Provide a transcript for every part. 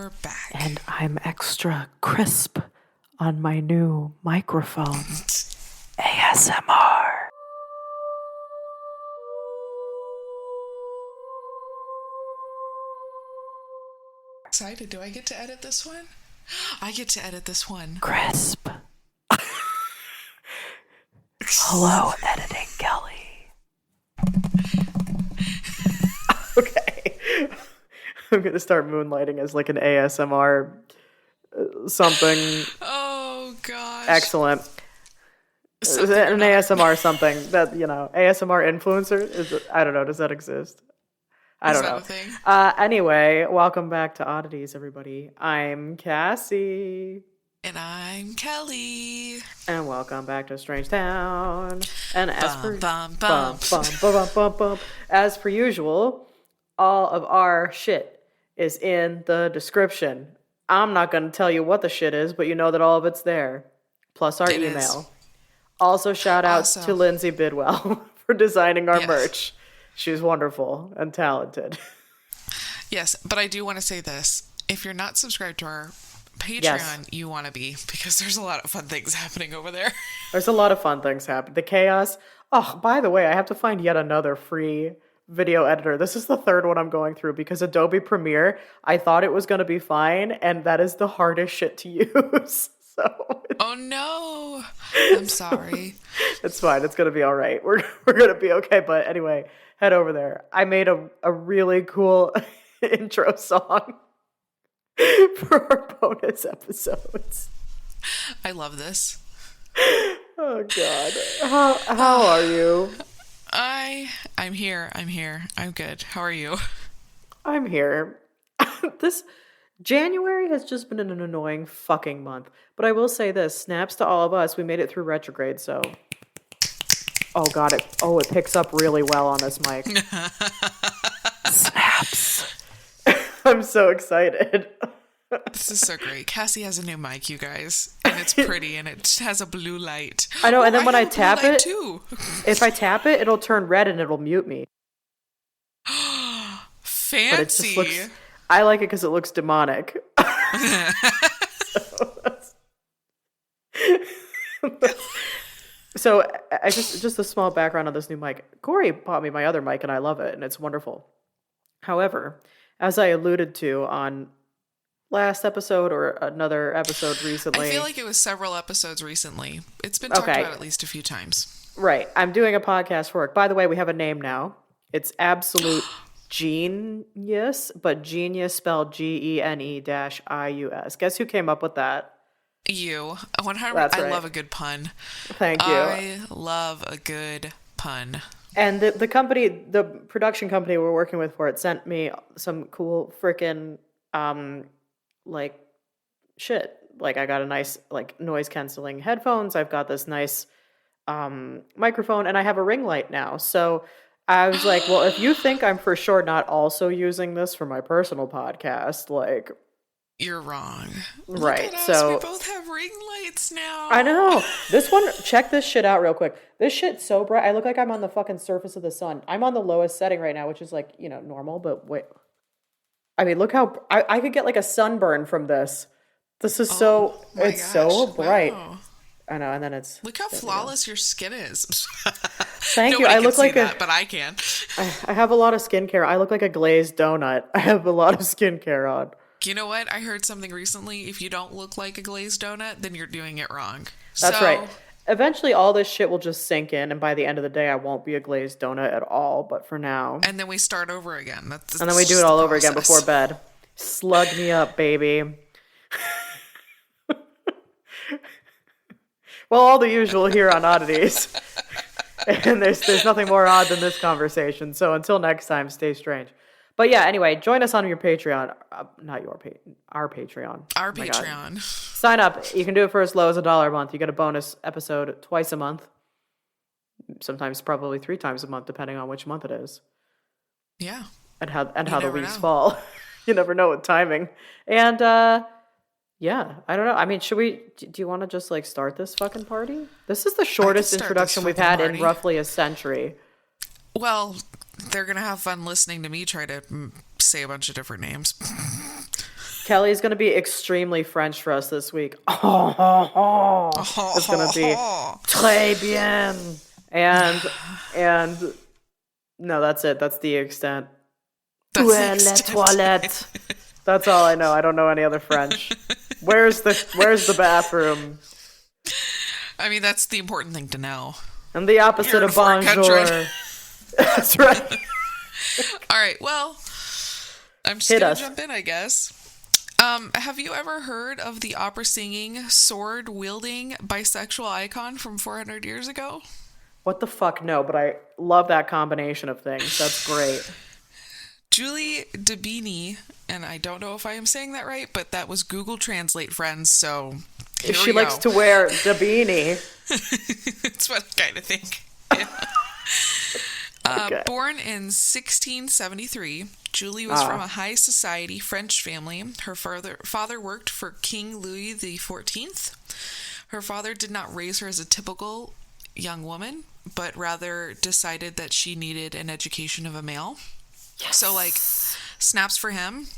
we're back. And I'm extra crisp on my new microphone. ASMR. Excited. Do I get to edit this one? I get to edit this one. Crisp. Hello, editing Kellie. Okay. I'm going to start moonlighting as like an ASMR something. Oh, gosh. Excellent. Something An ASMR something that, you know, ASMR influencer? I don't know. Does that exist? I don't know. Is that a thing? Anyway, welcome back to Oddities, everybody. I'm Cassie. And I'm Kellie. And welcome back to Strange Town. And as as per usual, all of our shit is in the description. I'm not going to tell you what the shit is, but you know that all of it's there. Plus our email. Is. Also, shout out to Lindsay Bidwell for designing our merch. She's wonderful and talented. Yes, but I do want to say this. If you're not subscribed to our Patreon, you want to be, because there's a lot of fun things happening over there. There's a lot of fun things happening. The chaos. Oh, by the way, I have to find yet another free video editor. This is the third one I'm going through because Adobe Premiere, I thought it was going to be fine, and that is the hardest shit to use. Oh no, I'm sorry. It's fine. It's going to be all right. We're going to be okay. But anyway, head over there. I made a really cool intro song for our bonus episodes. I love this. Oh God. How are you? I'm here. I'm good. How are you? I'm here. This January has just been an annoying fucking month. But I will say this, snaps to all of us. We made it through retrograde, so oh God, it picks up really well on this mic. Snaps. I'm so excited. This is so great. Cassie has a new mic, you guys. And it's pretty and it has a blue light. I know, and then when I tap it, too. If I tap it, it'll turn red and it'll mute me. Fancy. But it just looks, I like it because it looks demonic. So I just a small background on this new mic. Corey bought me my other mic and I love it and it's wonderful. However, as I alluded to on last episode or another episode recently. I feel like it was several episodes recently. It's been talked about at least a few times. Right. I'm doing a podcast for work. By the way, we have a name now. It's Absolute Genius, but genius spelled GENE-IUS. Guess who came up with that? You. That's right. I love a good pun. Thank you. I love a good pun. And the company, the production company we're working with for it sent me some cool freaking like shit. Like I got a nice like noise canceling headphones. I've got this nice microphone and I have a ring light now. So I was like, well, if you think I'm for sure not also using this for my personal podcast, like you're wrong. Right. Look at us. So we both have ring lights now. I know. This one, check this shit out real quick. This shit's so bright. I look like I'm on the fucking surface of the sun. I'm on the lowest setting right now, which is like, you know, normal, but wait. I mean, look how I could get like a sunburn from this. This is so so bright. Wow. I know, and then it's look how flawless your skin is. Thank you. I look like that, but I can. I have a lot of skincare. I look like a glazed donut. I have a lot of skincare on. You know what? I heard something recently. If you don't look like a glazed donut, then you're doing it wrong. That's right. Eventually, all this shit will just sink in, and by the end of the day, I won't be a glazed donut at all. But for now, and then we start over again. And then we do it all over again before bed. Slug me up, baby. Well, all the usual here on Oddities. And there's nothing more odd than this conversation. So until next time, stay strange. But yeah, anyway, join us on your Patreon. Not your Patreon. Our Patreon. Our Patreon. Sign up. You can do it for as low as $1 a month. You get a bonus episode twice a month. Sometimes probably 3 times a month, depending on which month it is. Yeah. And how the weeks fall. You never know with timing. And yeah, I don't know. I mean, do you want to just like start this fucking party? This is the shortest introduction we've had in roughly a century. Well, they're going to have fun listening to me try to say a bunch of different names. Kelly's going to be extremely French for us this week. It's going to be très bien. And no, that's it. That's the extent. Toilette. That's all I know. I don't know any other French. Where's the bathroom? I mean, that's the important thing to know. And the opposite of bonjour. That's right. All right. Well, I'm just going to jump in, I guess. Have you ever heard of the opera-singing, sword-wielding bisexual icon from 400 years ago? What the fuck? No, but I love that combination of things. That's great. Julie Dabini, and I don't know if I am saying that right, but that was Google Translate, friends, so here she likes to wear Dabini. That's what I kind of think. Yeah. Okay. Born in 1673, Julie was from a high society French family. Her father worked for King Louis XIV. Her father did not raise her as a typical young woman, but rather decided that she needed an education of a male. Yes. So, like, snaps for him.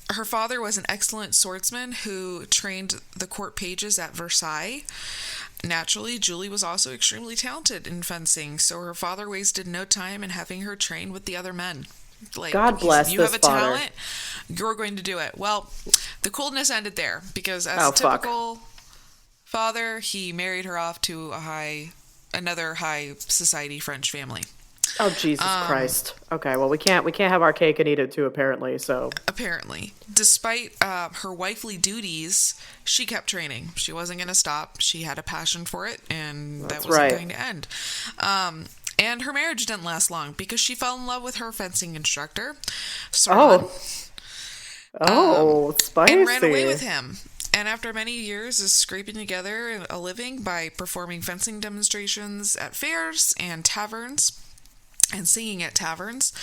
Her father was an excellent swordsman who trained the court pages at Versailles. Naturally, Julie was also extremely talented in fencing, so her father wasted no time in having her train with the other men. Like, God bless you this have a father. talent, you're going to do it. Well, the coolness ended there, because as a typical father, he married her off to another high society French family. Oh, Jesus Christ. Okay, well, we can't have our cake and eat it too, apparently, so. Apparently. Despite her wifely duties, she kept training. She wasn't going to stop. She had a passion for it, and that wasn't going to end. And her marriage didn't last long, because she fell in love with her fencing instructor, Smurl. Spicy. And ran away with him. And after many years of scraping together a living by performing fencing demonstrations at fairs and taverns, and singing at taverns,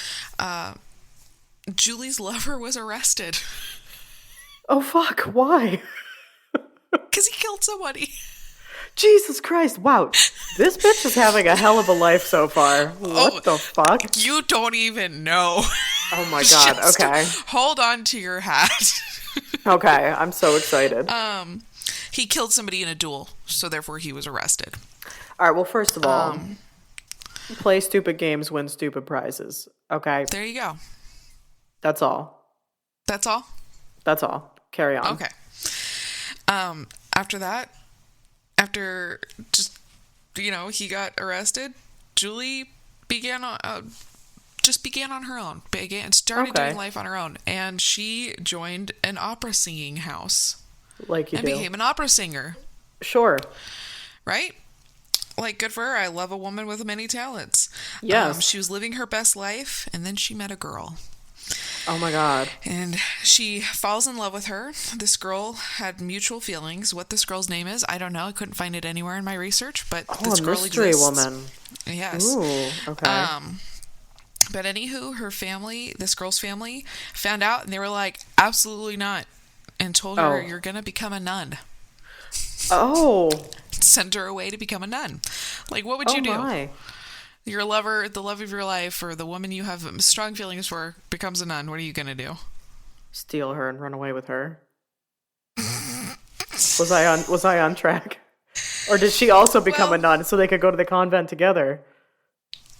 Julie's lover was arrested. Oh, fuck. Why? Because he killed somebody. Jesus Christ. Wow. This bitch is having a hell of a life so far. What the fuck? You don't even know. Oh, my God. Okay. Hold on to your hat. Okay. I'm so excited. He killed somebody in a duel, so therefore he was arrested. All right. Well, first of all... play stupid games, win stupid prizes. Okay. There you go. That's all. That's all? That's all. Carry on. Okay. After that, after just, he got arrested, Julie began on her own. Started doing life on her own. And she joined an opera singing house. Like you do. And became an opera singer. Sure. Right? Like, good for her. I love a woman with many talents. Yes. She was living her best life, and then she met a girl. Oh, my God. And she falls in love with her. This girl had mutual feelings. What this girl's name is, I don't know. I couldn't find it anywhere in my research, but this girl mystery exists. Woman. Yes. Ooh, okay. But anywho, this girl's family, found out, and they were like, absolutely not, and told her, you're going to become a nun. Oh. Send her away to become a nun. Like, what would you do? My. Your lover, the love of your life, or the woman you have strong feelings for, becomes a nun. What are you going to do? Steal her and run away with her. Was I on track? Or did she also become a nun so they could go to the convent together?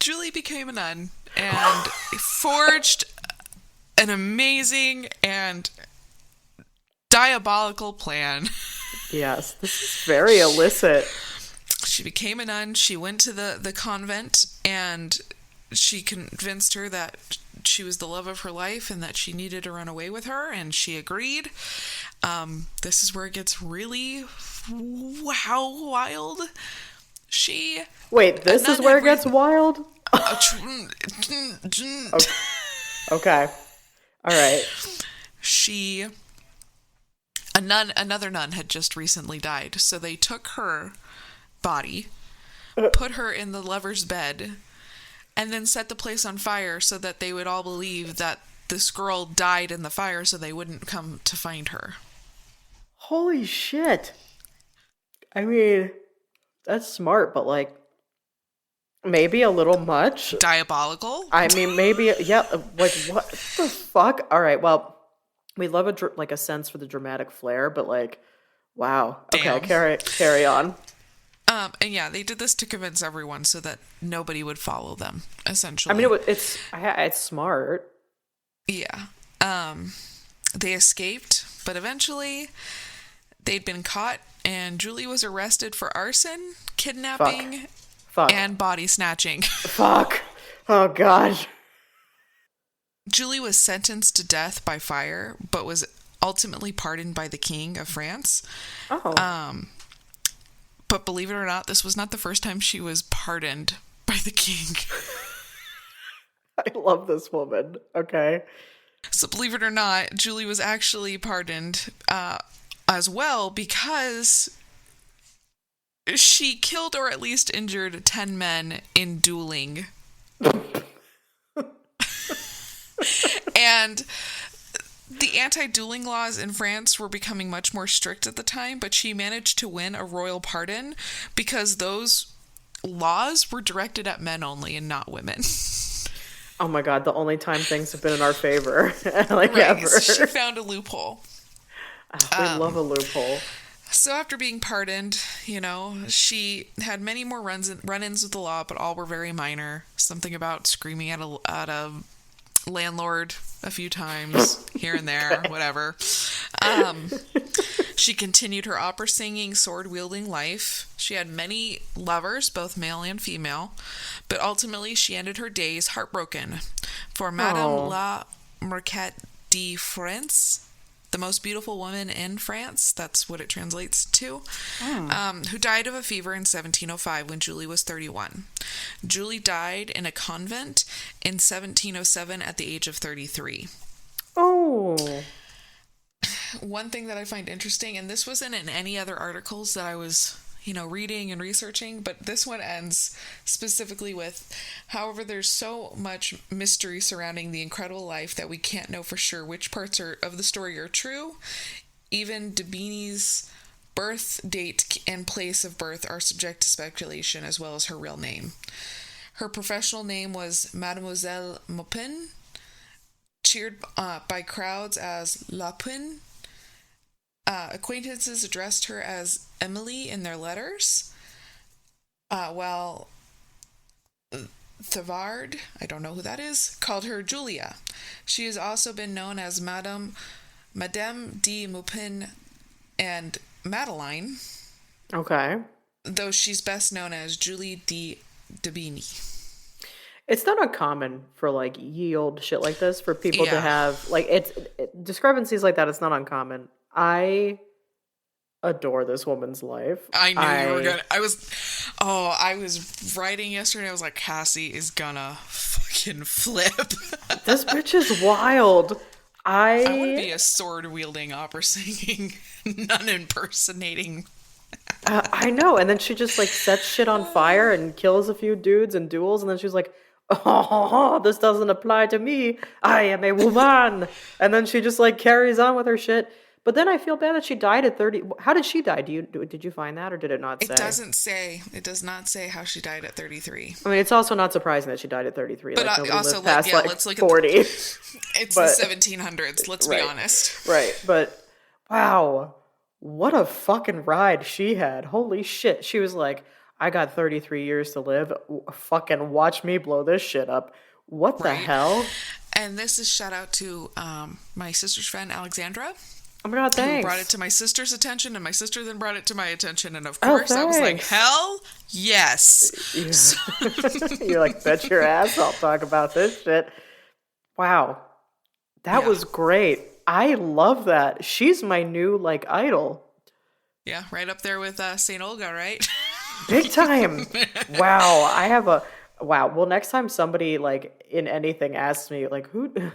Julie became a nun and forged an amazing and diabolical plan. Yes, this is very illicit. She became a nun. She went to the convent, and she convinced her that she was the love of her life and that she needed to run away with her, and she agreed. This is where it gets really wild. Wait, this is where it gets wild? Okay. All right. Another nun had just recently died, so they took her body, put her in the lover's bed, and then set the place on fire so that they would all believe that this girl died in the fire so they wouldn't come to find her. Holy shit. I mean, that's smart, but like, Maybe a little much. Diabolical. I mean, maybe, yeah, like, what the fuck? All right, well, we love like a sense for the dramatic flair, but like, wow. Okay, Damn. carry on. And yeah, they did this to convince everyone so that nobody would follow them, essentially. I mean, it's smart. Yeah. They escaped, but eventually they'd been caught, and Julie was arrested for arson, kidnapping, Fuck. and body snatching. Fuck. Oh, God. Julie was sentenced to death by fire, but was ultimately pardoned by the King of France. Oh. But believe it or not, this was not the first time she was pardoned by the king. I love this woman. Okay. So believe it or not, Julie was actually pardoned as well because she killed or at least injured 10 men in dueling. And the anti-dueling laws in France were becoming much more strict at the time, but she managed to win a royal pardon because those laws were directed at men only and not women. Oh my God, the only time things have been in our favor. Like, right, ever. she found a loophole. We love a loophole. So after being pardoned, she had many more run-ins with the law, but all were very minor. Something about screaming at a landlord a few times here and there, whatever. She continued her opera singing, sword wielding life. She had many lovers, both male and female, but ultimately she ended her days heartbroken. For Madame la Marquette de France, the most beautiful woman in France, that's what it translates to, who died of a fever in 1705 when Julie was 31. Julie died in a convent in 1707 at the age of 33. Oh. One thing that I find interesting, and this wasn't in any other articles that I was, reading and researching, but this one ends specifically with, however, there's so much mystery surrounding the incredible life that we can't know for sure which parts of the story are true. Even Dabini's birth date and place of birth are subject to speculation, as well as her real name. Her professional name was Mademoiselle Maupin, cheered by crowds as Lapin. Acquaintances addressed her as Emily in their letters, while Thevard, I don't know who that is, called her Julia. She has also been known as Madame de Maupin and Madeline. Okay. Though she's best known as Julie de Dabini. It's not uncommon for like ye old shit like this for people to have like discrepancies like that. It's not uncommon. I adore this woman's life. I knew you were gonna. I was writing yesterday. I was like, Cassie is gonna fucking flip. This bitch is wild. I want to be a sword wielding, opera singing, nun impersonating. I know. And then she just like sets shit on fire and kills a few dudes in duels. And then she's like, oh, this doesn't apply to me. I am a woman. And then she just like carries on with her shit. But then I feel bad that she died at 30. How did she die? Did you find that, or did it not say? It doesn't say. It does not say how she died at 33. I mean, it's also not surprising that she died at 33. But like, also, past, let's look 40. At it's the 1700s. Let's be honest. Right, but wow, what a fucking ride she had. Holy shit. She was like, I got 33 years to live. Fucking watch me blow this shit up. What the hell? And this is shout out to my sister's friend, Alexandra. Oh my God, thanks. Who brought it to my sister's attention, and my sister then brought it to my attention, and of course I was like, hell yes. Yeah. You're like, bet your ass I'll talk about this shit. Wow. That was great. I love that. She's my new, like, idol. Yeah, right up there with St. Olga, right? Big time. Wow. Well, next time somebody, like, in anything asks me, like, who do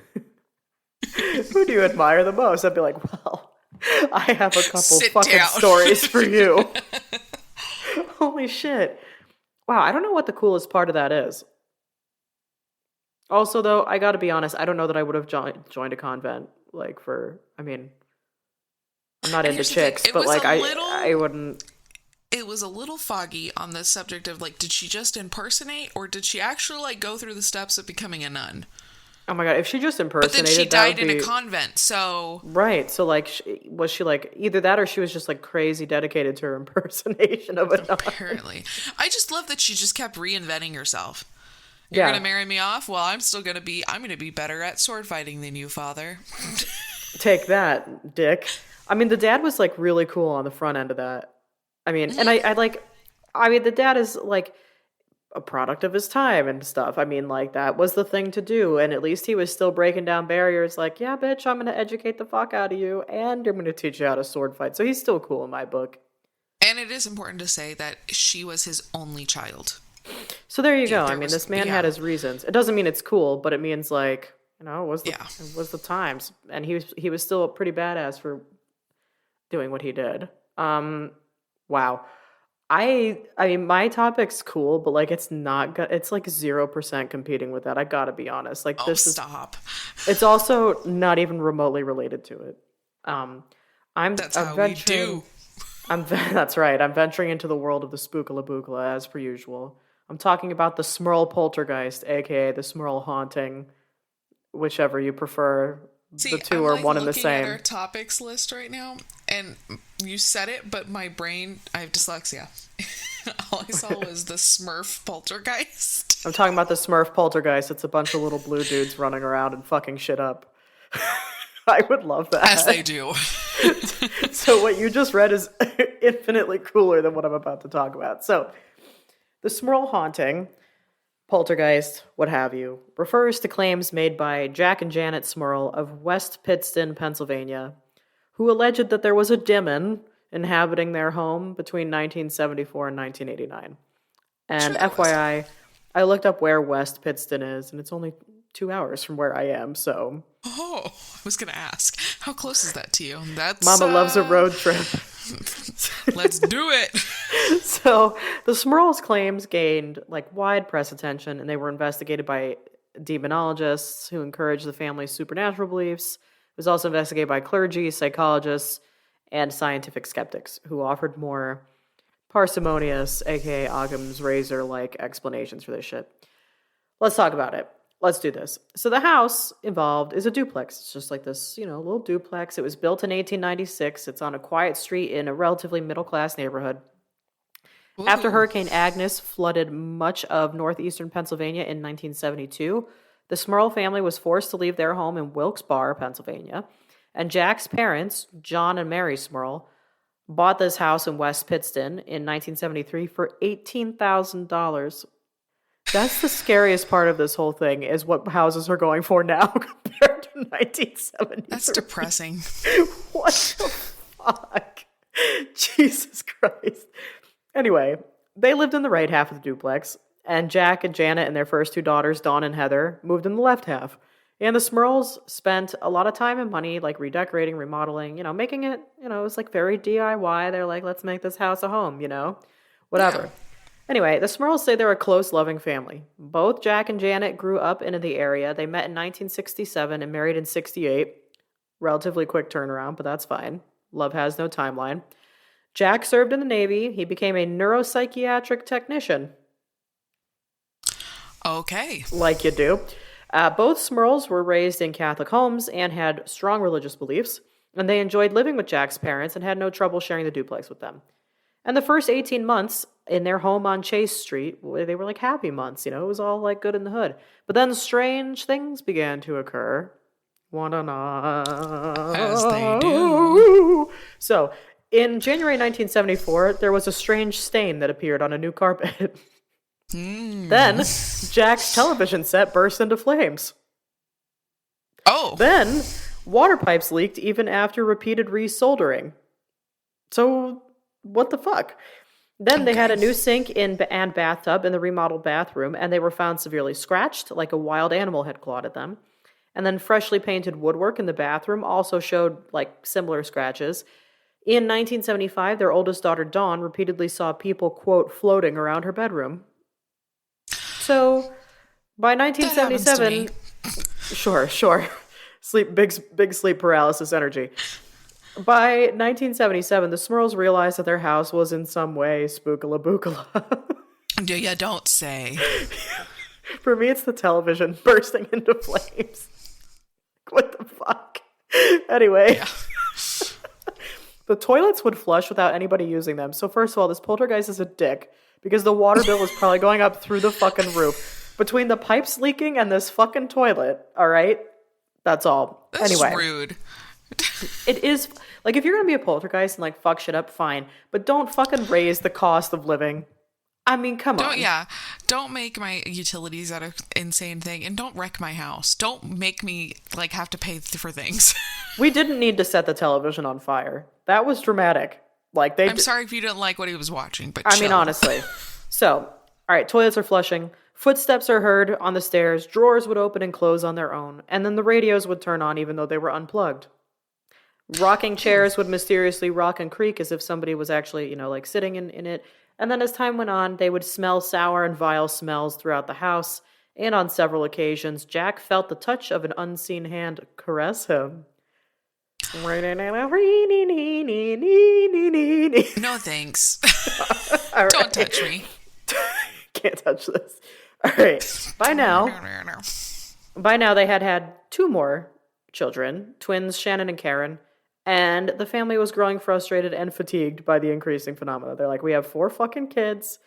you admire the most? I'd be like, well, I have a couple fucking stories for you. Holy shit. Wow, I don't know what the coolest part of that is. Also, though, I gotta be honest, I don't know that I would have joined a convent, like, I'm not into chicks, but, like, I wouldn't... it was a little foggy on the subject of, like, did she just impersonate or did she actually, like, go through the steps of becoming a nun? Oh my god, if she just impersonated, but then she died in a convent, so... Right, so, like, was she, like, either that or she was just, like, crazy dedicated to her impersonation of a nun. Apparently. I just love that she just kept reinventing herself. You're gonna marry me off? Well, I'm gonna be better at sword fighting than you, father. Take that, dick. I mean, the dad was, like, really cool on the front end of that. I mean, and the dad is, like, a product of his time and stuff. I mean, like, that was the thing to do, and at least he was still breaking down barriers, like, yeah, bitch, I'm gonna educate the fuck out of you, and I'm gonna teach you how to sword fight. So he's still cool in my book. And it is important to say that she was his only child. So there you go. I mean, this man had his reasons. It doesn't mean it's cool, but it means, like, you know, it was the times, and he was still a pretty badass for doing what he did. Wow. I mean, my topic's cool, but, like, it's not good. It's, like, 0% competing with that. I gotta be honest. Like, stop. It's also not even remotely related to it. That's how we do. That's right. I'm venturing into the world of the spookala as per usual. I'm talking about the Smurl Poltergeist, aka the Smurl Haunting, whichever you prefer. See, the two I'm, are like, one and the same. At our topics list right now, and you said it, but my brain, I have dyslexia. All I saw was the Smurf Poltergeist. I'm talking about the Smurf Poltergeist. It's a bunch of little blue dudes running around and fucking shit up. I would love that. As they do. So what you just read is infinitely cooler than what I'm about to talk about. So, the Smurl Haunting, Poltergeist, what have you, refers to claims made by Jack and Janet Smurl of West Pittston, Pennsylvania, who alleged that there was a demon inhabiting their home between 1974 and 1989. And FYI, I looked up where West Pittston is, and it's only 2 hours from where I am, so... Oh, I was going to ask, how close is that to you? Mama loves a road trip. Let's do it! So, the Smurls' claims gained, like, wide press attention, and they were investigated by demonologists who encouraged the family's supernatural beliefs. It was also investigated by clergy, psychologists, and scientific skeptics who offered more parsimonious, aka Occam's razor-like explanations for this shit. Let's talk about it. Let's do this. So the house involved is a duplex. It's just like this, you know, little duplex. It was built in 1896. It's on a quiet street in a relatively middle-class neighborhood. Ooh. After Hurricane Agnes flooded much of northeastern Pennsylvania in 1972, the Smurl family was forced to leave their home in Wilkes-Barre, Pennsylvania. And Jack's parents, John and Mary Smurl, bought this house in West Pittston in 1973 for $18,000. That's the scariest part of this whole thing, is what houses are going for now compared to 1970. That's depressing. What the fuck? Jesus Christ. Anyway, they lived in the right half of the duplex, and Jack and Janet and their first two daughters, Dawn and Heather, moved in the left half. And the Smurls spent a lot of time and money, like, redecorating, remodeling, you know, making it, you know, it was, like, very DIY. They're like, let's make this house a home, you know? Whatever. Yeah. Anyway, the Smurls say they're a close, loving family. Both Jack and Janet grew up in the area. They met in 1967 and married in 68. Relatively quick turnaround, but that's fine. Love has no timeline. Jack served in the Navy. He became a neuropsychiatric technician. Okay. Like you do. Both Smurls were raised in Catholic homes and had strong religious beliefs, and they enjoyed living with Jack's parents and had no trouble sharing the duplex with them. And the first 18 months in their home on Chase Street, they were like happy months, you know, it was all like good in the hood. But then strange things began to occur. Wanna know? As they do. So, in January 1974, there was a strange stain that appeared on a new carpet. Then, Jack's television set burst into flames. Oh. Then, water pipes leaked even after repeated resoldering. So, what the fuck? Then they had a new sink and bathtub in the remodeled bathroom, and they were found severely scratched, like a wild animal had clawed at them. And then freshly painted woodwork in the bathroom also showed, like, similar scratches. In 1975, their oldest daughter, Dawn, repeatedly saw people, quote, floating around her bedroom. So, by 1977... Sure. Big sleep paralysis energy. By 1977, the Smurls realized that their house was in some way spookala-bookala. You don't say. For me, it's the television bursting into flames. What the fuck? Anyway. Yeah. The toilets would flush without anybody using them. So first of all, this poltergeist is a dick because the water bill was probably going up through the fucking roof. Between the pipes leaking and this fucking toilet, all right? That's all. That's anyway. rude. It is, like, if you're gonna be a poltergeist and, like, fuck shit up, fine. But don't fucking raise the cost of living. I mean, come on. Yeah. Don't make my utilities that insane thing, and don't wreck my house. Don't make me, like, have to pay for things. We didn't need to set the television on fire. That was dramatic. Like, I'm sorry if you didn't like what he was watching, but I mean, honestly. So, all right, toilets are flushing. Footsteps are heard on the stairs. Drawers would open and close on their own. And then the radios would turn on even though they were unplugged. Rocking chairs would mysteriously rock and creak as if somebody was actually, like, sitting in it. And then as time went on, they would smell sour and vile smells throughout the house. And on several occasions, Jack felt the touch of an unseen hand caress him. No thanks. Right. Don't touch me. Can't touch this. All right. By now they had 2 more children, twins Shannon and Karen, and the family was growing frustrated and fatigued by the increasing phenomena. They're like, we have 4 fucking kids.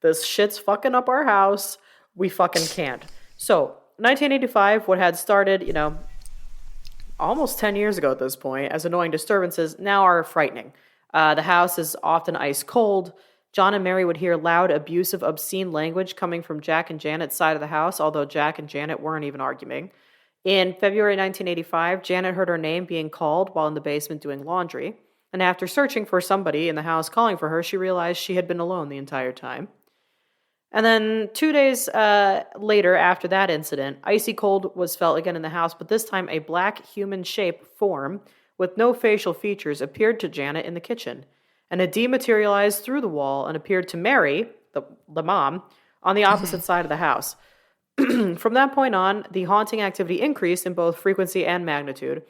This shit's fucking up our house. We fucking can't. So, 1985, what had started, almost 10 years ago at this point, as annoying disturbances, now are frightening. The house is often ice cold. John and Mary would hear loud, abusive, obscene language coming from Jack and Janet's side of the house, although Jack and Janet weren't even arguing. In February 1985, Janet heard her name being called while in the basement doing laundry. And after searching for somebody in the house calling for her, she realized she had been alone the entire time. And then 2 days later, after that incident, icy cold was felt again in the house, but this time a black human shape form with no facial features appeared to Janet in the kitchen, and it dematerialized through the wall and appeared to Mary, the mom, on the opposite side of the house. From that point on, the haunting activity increased in both frequency and magnitude.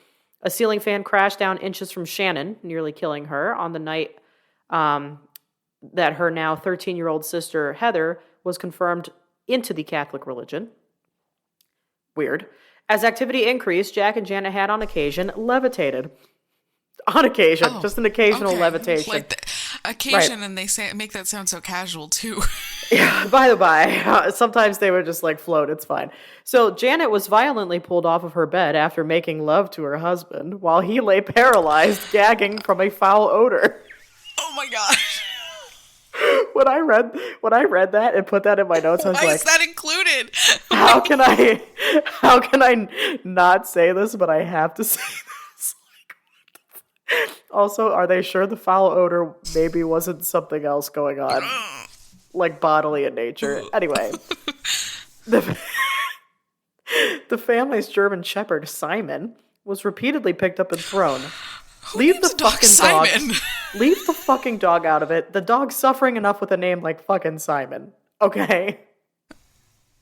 A ceiling fan crashed down inches from Shannon, nearly killing her, on the night that her now 13-year-old sister, Heather, was confirmed into the Catholic religion. Weird. As activity increased, Jack and Janet had on occasion levitated. On occasion. Just an occasional levitation. Like occasion, right. And they make that sound so casual, too. Yeah, by the by, sometimes they would just, float. It's fine. So Janet was violently pulled off of her bed after making love to her husband, while he lay paralyzed, gagging from a foul odor. Oh, my gosh. When I read that and put that in my notes, I was Why is that included? How can I not say this, but I have to say this? Also, are they sure the foul odor maybe wasn't something else going on? Bodily in nature. Anyway. The family's German shepherd, Simon, was repeatedly picked up and thrown. Leave the fucking dog. Leave the fucking dog out of it. The dog's suffering enough with a name like fucking Simon. Okay?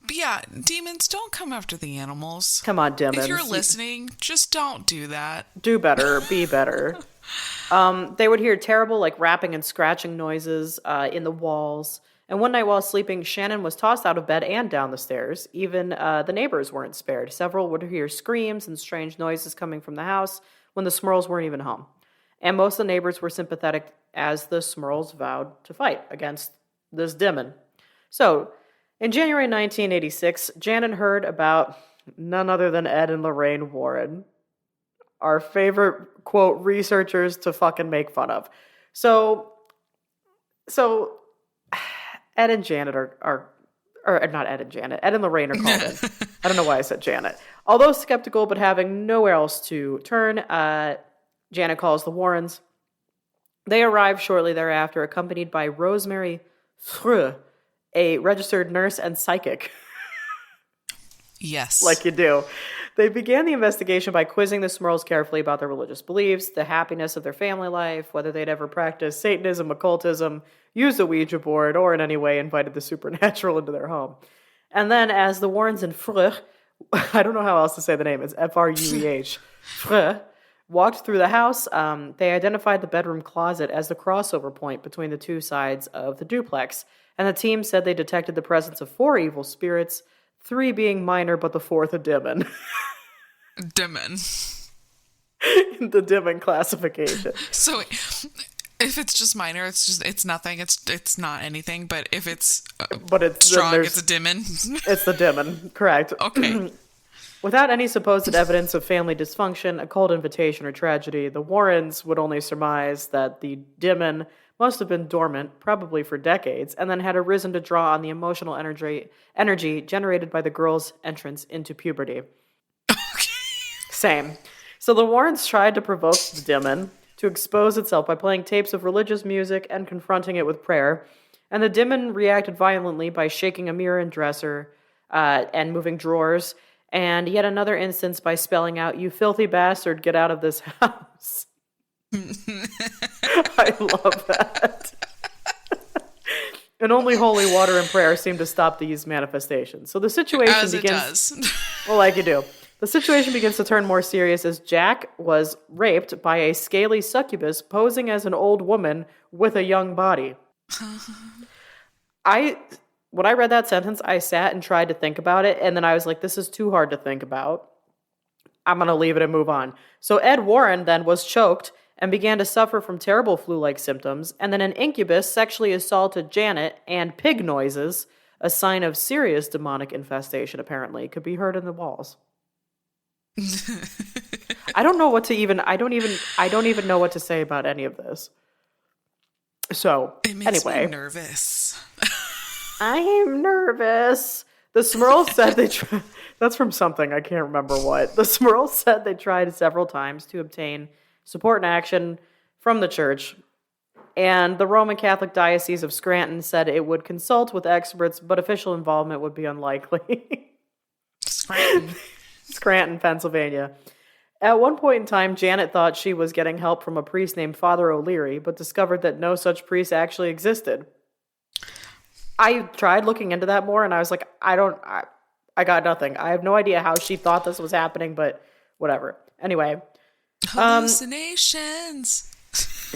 But yeah, demons, don't come after the animals. Come on, demons. If you're listening, just don't do that. Do better. Be better. They would hear terrible, rapping and scratching noises in the walls. And one night while sleeping, Shannon was tossed out of bed and down the stairs. Even the neighbors weren't spared. Several would hear screams and strange noises coming from the house when the Smurls weren't even home. And most of the neighbors were sympathetic as the Smurls vowed to fight against this demon. So, in January 1986, Janet heard about none other than Ed and Lorraine Warren, our favorite, quote, researchers to fucking make fun of. So Ed and Janet or not Ed and Janet, Ed and Lorraine are called in. I don't know why I said Janet. Although skeptical but having nowhere else to turn, Janet calls the Warrens. They arrive shortly thereafter, accompanied by Rosemary Freux, a registered nurse and psychic. Yes. Like you do. They began the investigation by quizzing the Smurls carefully about their religious beliefs, the happiness of their family life, whether they'd ever practiced Satanism, occultism, used a Ouija board, or in any way invited the supernatural into their home. And then as the Warrens and Freux, I don't know how else to say the name, it's F-R-U-E-H, Freux, walked through the house. They identified the bedroom closet as the crossover point between the two sides of the duplex. And the team said they detected the presence of 4 evil spirits, 3 being minor, but the 4th a demon. Demon. The demon classification. So if it's just minor, it's nothing. It's not anything. But if it's strong, it's a demon. It's the demon, correct. Okay. Without any supposed evidence of family dysfunction, a cold invitation, or tragedy, the Warrens would only surmise that the demon must have been dormant, probably for decades, and then had arisen to draw on the emotional energy generated by the girl's entrance into puberty. Okay. Same. So the Warrens tried to provoke the demon to expose itself by playing tapes of religious music and confronting it with prayer, and the demon reacted violently by shaking a mirror and dresser and moving drawers, and yet another instance by spelling out, "You filthy bastard, get out of this house." I love that. And only holy water and prayer seem to stop these manifestations. So the situation As begins. it does. Well, like you do. The situation begins to turn more serious as Jack was raped by a scaly succubus posing as an old woman with a young body. When I read that sentence, I sat and tried to think about it, and then I was like, this is too hard to think about. I'm going to leave it and move on. So Ed Warren then was choked and began to suffer from terrible flu-like symptoms, and then an incubus sexually assaulted Janet, and pig noises, a sign of serious demonic infestation apparently, could be heard in the walls. I don't know what to even I don't even know what to say about any of this. So, it makes me nervous. I am nervous. The Smurls said that's from something, I can't remember what. The Smurls said they tried several times to obtain support and action from the church, and the Roman Catholic Diocese of Scranton said it would consult with experts, but official involvement would be unlikely. Scranton, Pennsylvania. At one point in time, Janet thought she was getting help from a priest named Father O'Leary, but discovered that no such priest actually existed. I tried looking into that more, and I was like, I got nothing. I have no idea how she thought this was happening, but whatever. Anyway. Hallucinations.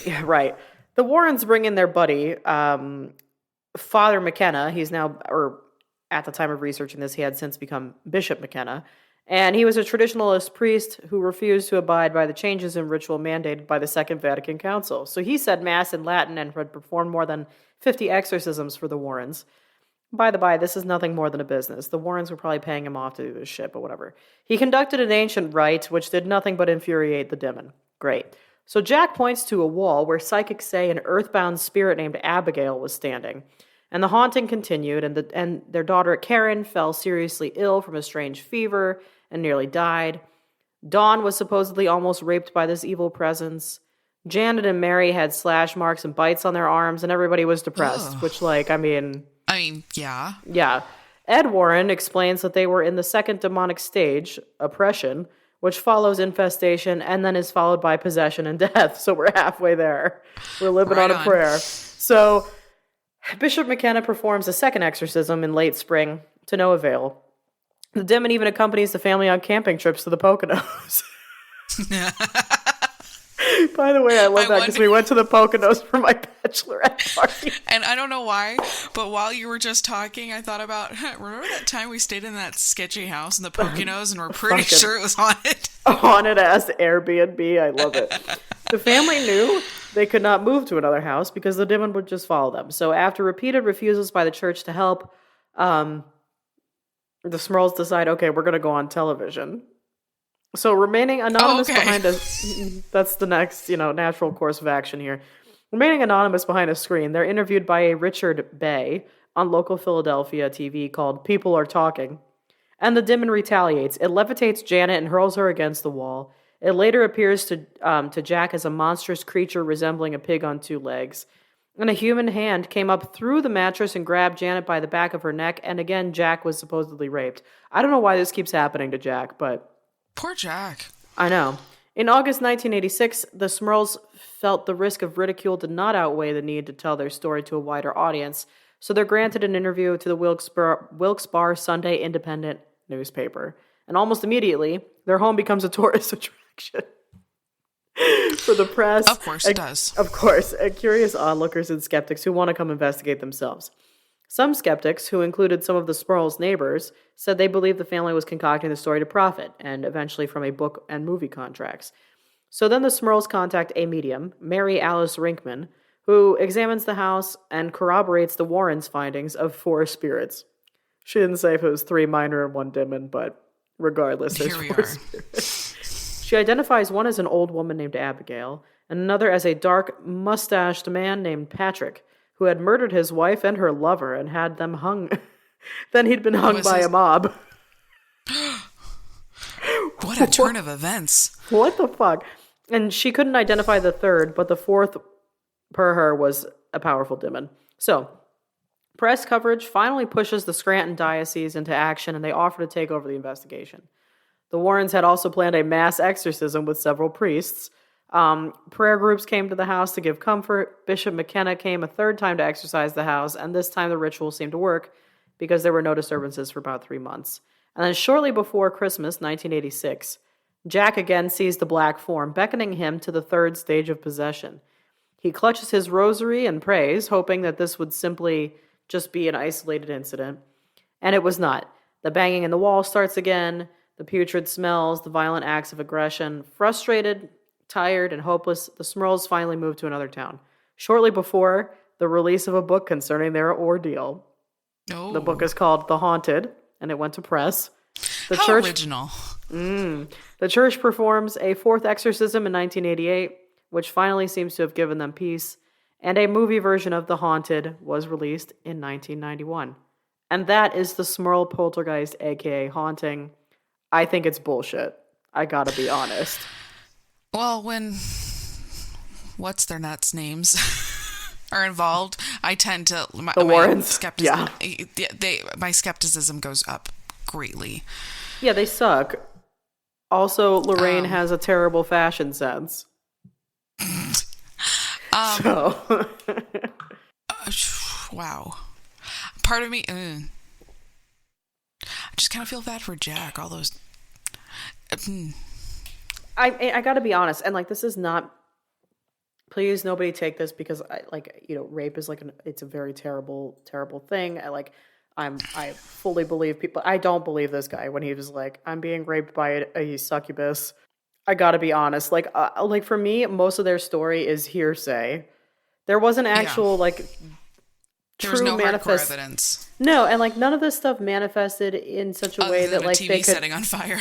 Yeah, right. The Warrens bring in their buddy, Father McKenna. He's now, or at the time of researching this, he had since become Bishop McKenna. And he was a traditionalist priest who refused to abide by the changes in ritual mandated by the Second Vatican Council. So he said Mass in Latin and had performed more than 50 exorcisms for the Warrens. By the by, this is nothing more than a business. The Warrens were probably paying him off to do this shit, but whatever. He conducted an ancient rite, which did nothing but infuriate the demon. Great. So Jack points to a wall where psychics say an earthbound spirit named Abigail was standing. And the haunting continued, and their daughter Karen fell seriously ill from a strange fever and nearly died. Dawn was supposedly almost raped by this evil presence. Janet and Mary had slash marks and bites on their arms, and everybody was depressed, which, yeah. Yeah. Ed Warren explains that they were in the second demonic stage, oppression, which follows infestation and then is followed by possession and death. So we're halfway there. We're living on a prayer. So Bishop McKenna performs a second exorcism in late spring to no avail. The demon even accompanies the family on camping trips to the Poconos. By the way, I love that because we went to the Poconos for my bachelorette party. And I don't know why, but while you were just talking, I thought about, remember that time we stayed in that sketchy house in the Poconos and we're pretty sure it was haunted? Haunted as Airbnb. I love it. The family knew they could not move to another house because the demon would just follow them. So after repeated refusals by the church to help, the Smurls decide, okay, we're going to go on television. So remaining anonymous behind that's the next, natural course of action here. Remaining anonymous behind a screen, they're interviewed by a Richard Bay on local Philadelphia TV called People Are Talking. And the demon retaliates. It levitates Janet and hurls her against the wall. It later appears to Jack as a monstrous creature resembling a pig on 2 legs. And a human hand came up through the mattress and grabbed Janet by the back of her neck, and again, Jack was supposedly raped. I don't know why this keeps happening to Jack, but... Poor Jack. I know. In August 1986, the Smurls felt the risk of ridicule did not outweigh the need to tell their story to a wider audience, so they're granted an interview to the Wilkes-Barre Sunday Independent newspaper. And almost immediately, their home becomes a tourist attraction. For the press. Of course it does. Of course. Curious onlookers and skeptics who want to come investigate themselves. Some skeptics, who included some of the Smurls' neighbors, said they believed the family was concocting the story to profit, and eventually from a book and movie contracts. So then the Smurls contact a medium, Mary Alice Rinkman, who examines the house and corroborates the Warrens' findings of 4 spirits. She didn't say if it was 3 minor and 1 demon, but regardless, there's 4 spirits. She identifies one as an old woman named Abigail, and another as a dark, mustached man named Patrick, who had murdered his wife and her lover and had them hung. Then he'd been hung by a mob. What a turn of events. What the fuck? And she couldn't identify the third, but the fourth, per her, was a powerful demon. So, press coverage finally pushes the Scranton Diocese into action, and they offer to take over the investigation. The Warrens had also planned a mass exorcism with several priests. Prayer groups came to the house to give comfort. Bishop McKenna came a third time to exorcise the house, and this time the ritual seemed to work because there were no disturbances for about 3 months. And then shortly before Christmas, 1986, Jack again sees the black form, beckoning him to the third stage of possession. He clutches his rosary and prays, hoping that this would simply just be an isolated incident. And it was not. The banging in the wall starts again, the putrid smells, the violent acts of aggression. Frustrated, tired, and hopeless, the Smurls finally moved to another town, shortly before the release of a book concerning their ordeal. Oh. The book is called The Haunted, and it went to press. How original. The church performs a 4th exorcism in 1988, which finally seems to have given them peace, and a movie version of The Haunted was released in 1991. And that is the Smurl Poltergeist, aka Haunting. I think it's bullshit. I gotta be honest. Well, when what's-their-nuts names are involved, I tend to... The Warrens? Yeah. My skepticism goes up greatly. Yeah, they suck. Also, Lorraine has a terrible fashion sense. Wow. Part of me... I just kind of feel bad for Jack. All those... I gotta be honest, and this is not. Please, nobody take this because rape is it's a very terrible, terrible thing. I fully believe people. I don't believe this guy when he was like, "I'm being raped by a succubus." I gotta be honest. For me, most of their story is hearsay. There wasn't actual there was true no hardcore evidence. No, and none of this stuff manifested in such a way that TV they could setting on fire.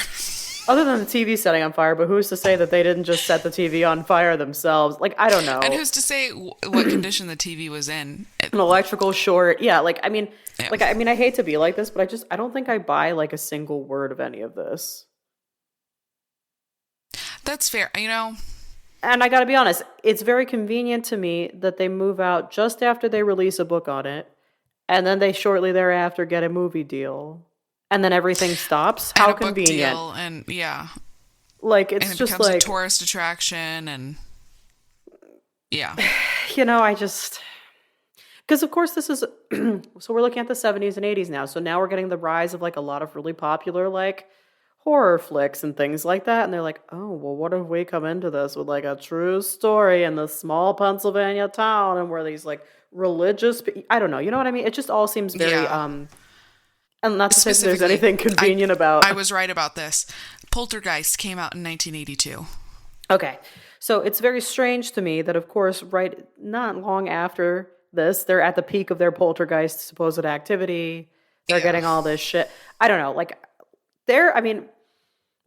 Other than the TV setting on fire, but who's to say that they didn't just set the TV on fire themselves? I don't know. And who's to say what condition the TV was in? An electrical short. Yeah, I hate to be like this, but I don't think I buy a single word of any of this. That's fair, And I gotta be honest, it's very convenient to me that they move out just after they release a book on it, and then they shortly thereafter get a movie deal. And then everything stops. How convenient! Book deal and yeah, it's and it just becomes a tourist attraction, and yeah, because of course this is so we're looking at the 70s and 80s now. So now we're getting the rise of a lot of really popular horror flicks and things like that. And they're like, oh well, what if we come into this with a true story in this small Pennsylvania town and where these religious, I don't know, you know what I mean? It just all seems very And not to say that there's anything convenient about... I was right about this. Poltergeist came out in 1982. Okay. So it's very strange to me that, of course, not long after this, they're at the peak of their Poltergeist supposed activity. They're getting all this shit. I don't know.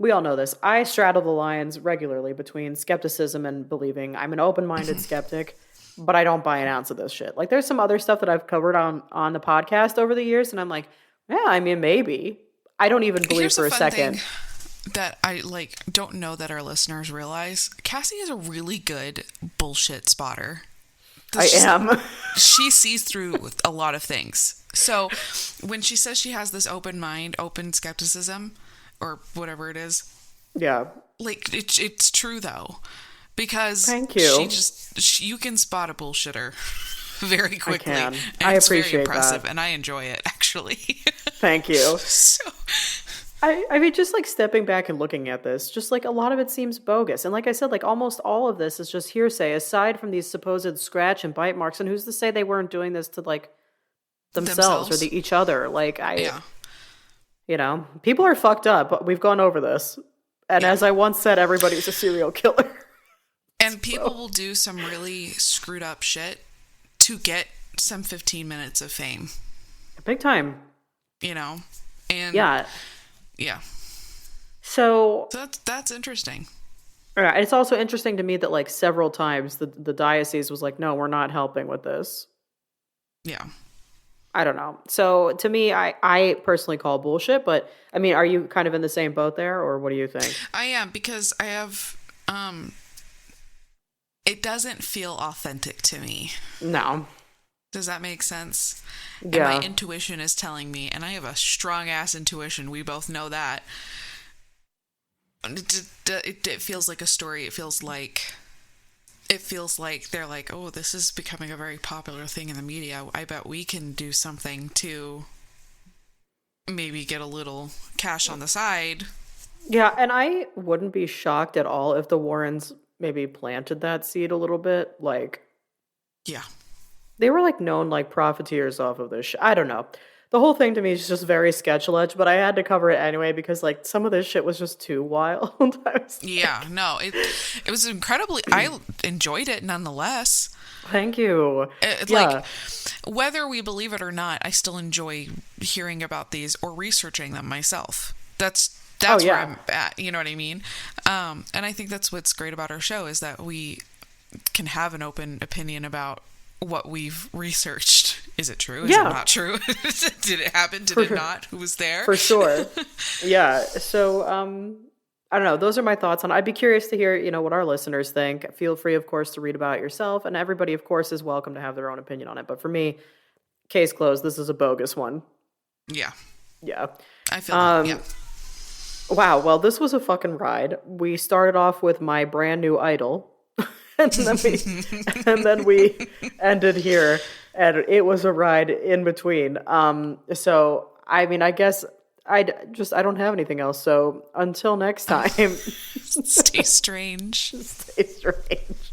We all know this. I straddle the lines regularly between skepticism and believing. I'm an open-minded skeptic, but I don't buy an ounce of this shit. There's some other stuff that I've covered on the podcast over the years, and I'm like, yeah, maybe. I don't even believe for a second. That I don't know that our listeners realize. Cassie is a really good bullshit spotter. am. She sees through a lot of things. So when she says she has this open mind, open skepticism, or whatever it is. Yeah. It's true though. Because thank you. You can spot a bullshitter very quickly. I can. And I it's appreciate very impressive, that. and I enjoy it actually. Thank you. I mean, just like stepping back and looking at this, just like a lot of it seems bogus. And like I said, like almost all of this is just hearsay, aside from these supposed scratch and bite marks. And who's to say they weren't doing this to like themselves or each other? Like you know, people are fucked up, but we've gone over this. And as I once said, everybody's a serial killer. And people will do some really screwed up shit to get some 15 minutes of fame. Big time. You know? And yeah. So that's interesting. Yeah, it's also interesting to me that like several times the diocese was like, no, we're not helping with this. Yeah. I don't know. So to me, I personally call bullshit, but I mean, are you kind of in the same boat there, or what do you think? I am, because I have, it doesn't feel authentic to me. No. Does that make sense? Yeah. And my intuition is telling me, and I have a strong ass intuition, we both know that. It feels like a story. It feels like they're like, oh, this is becoming a very popular thing in the media. I bet we can do something to maybe get a little cash on the side. Yeah, and I wouldn't be shocked at all if the Warrens maybe planted that seed a little bit. Like, yeah, they were like known like profiteers off of this. I don't know. The whole thing to me is just very sketch-alleged, but I had to cover it anyway because like some of this shit was just too wild. It was incredibly. I enjoyed it nonetheless. Thank you. Like, whether we believe it or not, I still enjoy hearing about these or researching them myself. That's where I'm at. You know what I mean? And I think that's what's great about our show is that we can have an open opinion about what we've researched. Is it true? Is it not true? Did it happen? Did it not? Who was there? For sure. Yeah. So, I don't know. Those are my thoughts on it. I'd be curious to hear, what our listeners think. Feel free, of course, to read about it yourself. And everybody, of course, is welcome to have their own opinion on it. But for me, case closed. This is a bogus one. Yeah. Yeah. I feel that. Yeah. Wow. Well, this was a fucking ride. We started off with my brand new idol. and then we ended here, and it was a ride in between. So I mean, I guess I don't have anything else. So until next time, stay strange. Stay strange.